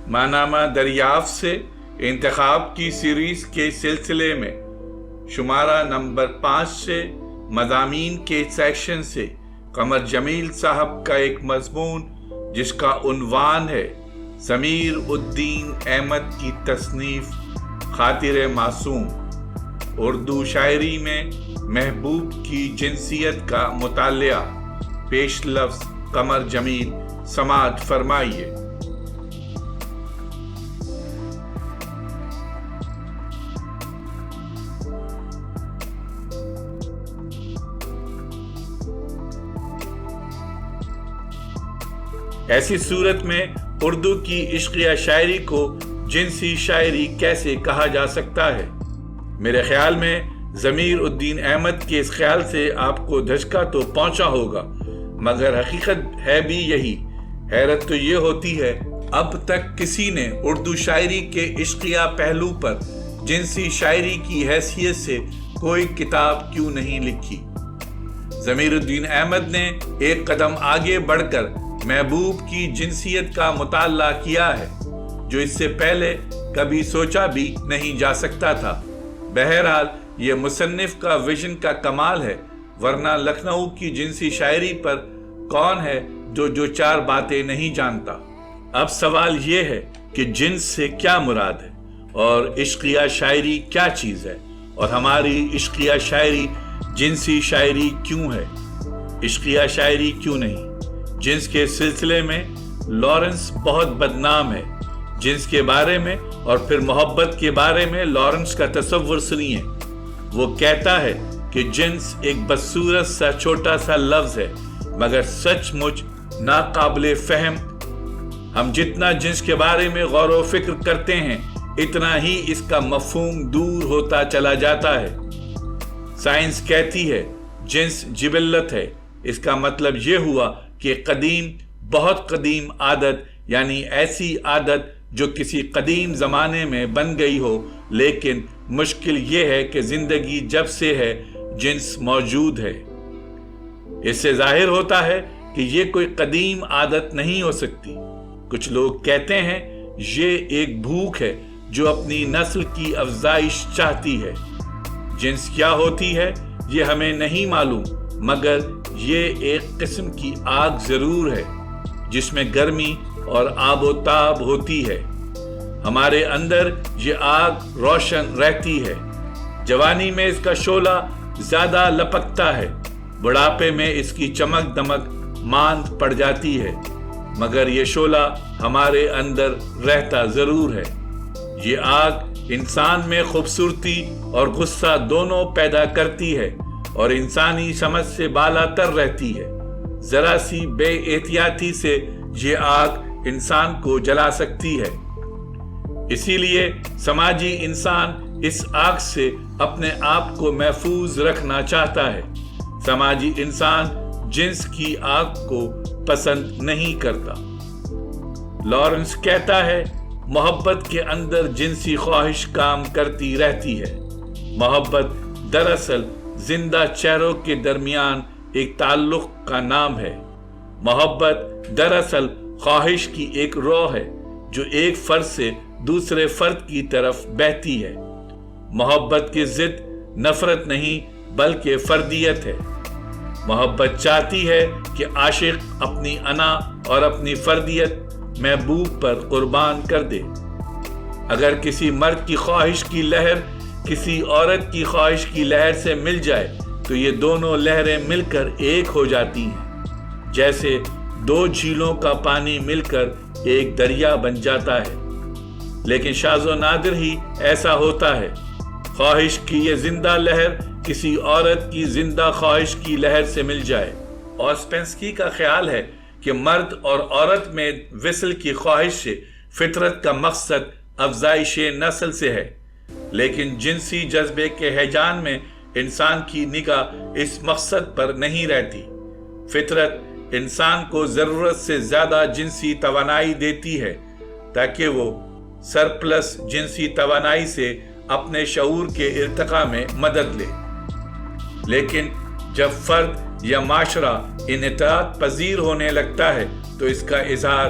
ماہنامہ دریافت سے انتخاب کی سیریز کے سلسلے میں شمارہ نمبر 5 سے مضامین کے سیکشن سے قمر جمیل صاحب کا ایک مضمون جس کا عنوان ہے ضمیر الدین احمد کی تصنیف خاطر معصوم، اردو شاعری میں محبوب کی جنسیت کا مطالعہ، پیش لفظ قمر جمیل، سماعت فرمائیے۔ ایسی صورت میں اردو کی عشقیہ شاعری کو جنسی شاعری کیسے کہا جا سکتا ہے؟ میرے خیال میں ضمیر الدین احمد کے اس خیال سے آپ کو دھچکا تو پہنچا ہوگا، مگر حقیقت ہے بھی یہی۔ حیرت تو یہ ہوتی ہے اب تک کسی نے اردو شاعری کے عشقیہ پہلو پر جنسی شاعری کی حیثیت سے کوئی کتاب کیوں نہیں لکھی۔ ضمیر الدین احمد نے ایک قدم آگے بڑھ کر محبوب کی جنسیت کا مطالعہ کیا ہے جو اس سے پہلے کبھی سوچا بھی نہیں جا سکتا تھا۔ بہرحال یہ مصنف کا ویژن کا کمال ہے، ورنہ لکھنؤ کی جنسی شاعری پر کون ہے جو چار باتیں نہیں جانتا۔ اب سوال یہ ہے کہ جنس سے کیا مراد ہے اور عشقیہ شاعری کیا چیز ہے، اور ہماری عشقیہ شاعری جنسی شاعری کیوں ہے، عشقیہ شاعری کیوں نہیں؟ جنس کے سلسلے میں لارنس بہت بدنام ہے۔ جنس کے بارے میں اور پھر محبت کے بارے میں لارنس کا تصور سنیے۔ وہ کہتا ہے کہ جنس ایک بدصورت سا چھوٹا سا لفظ ہے، مگر سچ مچ ناقابل فہم۔ ہم جتنا جنس کے بارے میں غور و فکر کرتے ہیں اتنا ہی اس کا مفہوم دور ہوتا چلا جاتا ہے۔ سائنس کہتی ہے جنس جبلت ہے، اس کا مطلب یہ ہوا کہ قدیم، بہت قدیم عادت، یعنی ایسی عادت جو کسی قدیم زمانے میں بن گئی ہو، لیکن مشکل یہ ہے کہ زندگی جب سے ہے جنس موجود ہے۔ اس سے ظاہر ہوتا ہے کہ یہ کوئی قدیم عادت نہیں ہو سکتی۔ کچھ لوگ کہتے ہیں یہ ایک بھوک ہے جو اپنی نسل کی افزائش چاہتی ہے۔ جنس کیا ہوتی ہے یہ ہمیں نہیں معلوم، مگر یہ ایک قسم کی آگ ضرور ہے جس میں گرمی اور آب و تاب ہوتی ہے۔ ہمارے اندر یہ آگ روشن رہتی ہے۔ جوانی میں اس کا شعلہ زیادہ لپکتا ہے، بڑھاپے میں اس کی چمک دمک ماند پڑ جاتی ہے، مگر یہ شعلہ ہمارے اندر رہتا ضرور ہے۔ یہ آگ انسان میں خوبصورتی اور غصہ دونوں پیدا کرتی ہے اور انسانی سمجھ سے بالا تر رہتی ہے۔ ذرا سی بے احتیاطی سے یہ آگ انسان کو جلا سکتی ہے۔ اسی لیے سماجی انسان اس آگ سے اپنے آپ کو محفوظ رکھنا چاہتا ہے۔ سماجی انسان جنس کی آگ کو پسند نہیں کرتا۔ لارنس کہتا ہے محبت کے اندر جنسی خواہش کام کرتی رہتی ہے۔ محبت دراصل زندہ چہروں کے درمیان ایک تعلق کا نام ہے۔ محبت دراصل خواہش کی ایک روح ہے جو ایک فرد سے دوسرے فرد کی طرف بہتی ہے۔ محبت کی ضد نفرت نہیں بلکہ فردیت ہے۔ محبت چاہتی ہے کہ عاشق اپنی انا اور اپنی فردیت محبوب پر قربان کر دے۔ اگر کسی مرد کی خواہش کی لہر کسی عورت کی خواہش کی لہر سے مل جائے تو یہ دونوں لہریں مل کر ایک ہو جاتی ہیں، جیسے دو جھیلوں کا پانی مل کر ایک دریا بن جاتا ہے۔ لیکن شاذ و نادر ہی ایسا ہوتا ہے۔ خواہش کی یہ زندہ لہر کسی عورت کی زندہ خواہش کی لہر سے مل جائے۔ اور اسپینسکی کا خیال ہے کہ مرد اور عورت میں وصل کی خواہش سے فطرت کا مقصد افزائش نسل سے ہے، لیکن جنسی جذبے کے ہیجان میں انسان کی نگاہ اس مقصد پر نہیں رہتی۔ فطرت انسان کو ضرورت سے زیادہ جنسی توانائی دیتی ہے تاکہ وہ سرپلس جنسی توانائی سے اپنے شعور کے ارتقاء میں مدد لے۔ لیکن جب فرد یا معاشرہ انعطاف پذیر ہونے لگتا ہے تو اس کا اظہار